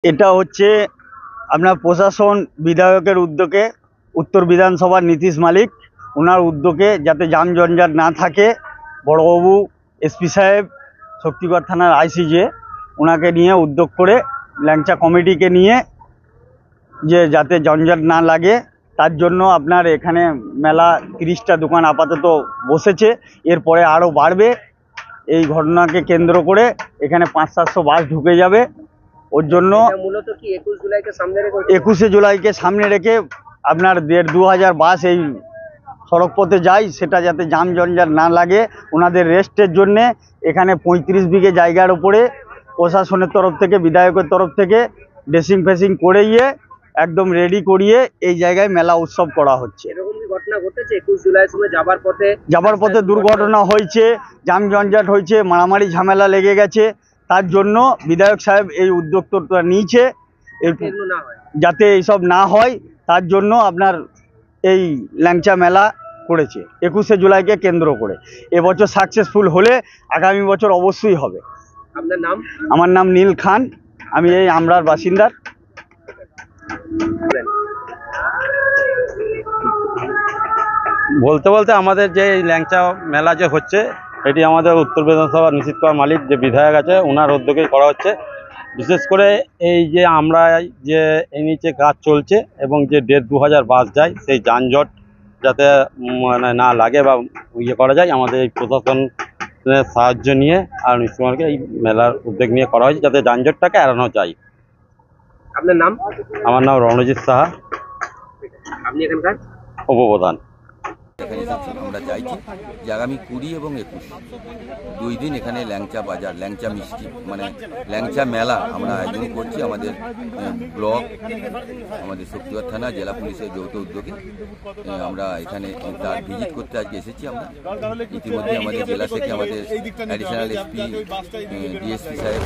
এটা হচ্ছে আপনার প্রশাসন বিধায়কের উদ্যোগে, উত্তর বিধানসভার নীতিশ মালিক ওনার উদ্যোগে, যাতে যান জঞ্জাট না থাকে, বড়বাবু এসপি সাহেব, শক্তিগড় থানার আইসিজে ওনাকে নিয়ে উদ্যোগ করে ল্যাংচা কমিটিকে নিয়ে যে যাতে জঞ্জাট না লাগে তার জন্য আপনার এখানে মেলা 30টা দোকান আপাতত বসেছে, এরপরে আরও বাড়বে। এই ঘটনাকে কেন্দ্র করে এখানে 500-700 বাস ঢুকে যাবে। ওর জন্য মূলত কি 21শে জুলাইকে সামনে রেখে আপনার 1,500-2,000 বাস এই সড়ক পথে যায়, সেটা যাতে জাম জঞ্জাট না লাগে ওনাদের রেস্টের জন্যে এখানে 35 বিঘে জায়গার উপরে প্রশাসনের তরফ থেকে, বিধায়কের তরফ থেকে ড্রেসিং ফেসিং করিয়ে একদম রেডি করিয়ে এই জায়গায় মেলা উৎসব করা হচ্ছে। এরকম কি ঘটনা ঘটেছে 21 জুলাইয়ের সময় যাবার পথে দুর্ঘটনা হয়েছে, জাম জঞ্জাট হয়েছে, মারামারি ঝামেলা লেগে গেছে। তার জন্য বিধায়ক সাহেব এই উদ্যোগটা নিয়েছে যাতে এইসব না হয়, তার জন্য আপনার এই ল্যাংচা মেলা করেছে 21শে জুলাইকে কেন্দ্র করে। এবছর সাকসেসফুল হলে আগামী বছর অবশ্যই হবে। আপনার নাম? আমার নাম নীল খান, আমি এই আমরার বাসিন্দার। বলতে বলতে আমাদের যে ল্যাংচা মেলা যে হচ্ছে, এটি আমাদের উত্তর বিধানসভার নিশ্চিত করার মালিক যে বিধায়ক আছে ওনার উদ্যোগেই করা হচ্ছে। বিশেষ করে এই যে আমরা যে এই নিচে কাজ চলছে এবং যে 1,500-2,000 বাস যায়, সেই যানজট যাতে মানে না লাগে বা ইয়ে করা যায়, আমাদের এই প্রশাসনের সাহায্য নিয়ে আর নিশ্চয়কে এই মেলার উদ্যোগ নিয়ে করা হয়েছে যাতে যানজটটাকে এড়ানো যায়। আপনার নাম? আমার নাম রণজিৎ সাহা, আপনি এখানকার উপপ্রধান। এখানে আমরা চাইছি যে আগামী 20 এবং 21 2 দিন এখানে ল্যাংচা বাজার, ল্যাংচা মিষ্টি মানে ল্যাংচা মেলা আমরা আয়োজন করছি। আমাদের ব্লক, আমাদের শক্তিগড় থানা, জেলা পুলিশের যৌথ উদ্যোগে আমরা এখানে তার ভিজিট করতে আজকে এসেছি। আমরা ইতিমধ্যে আমাদের জেলা থেকে আমাদের অ্যাডিশনাল এসপি, ডিএসপি সাহেব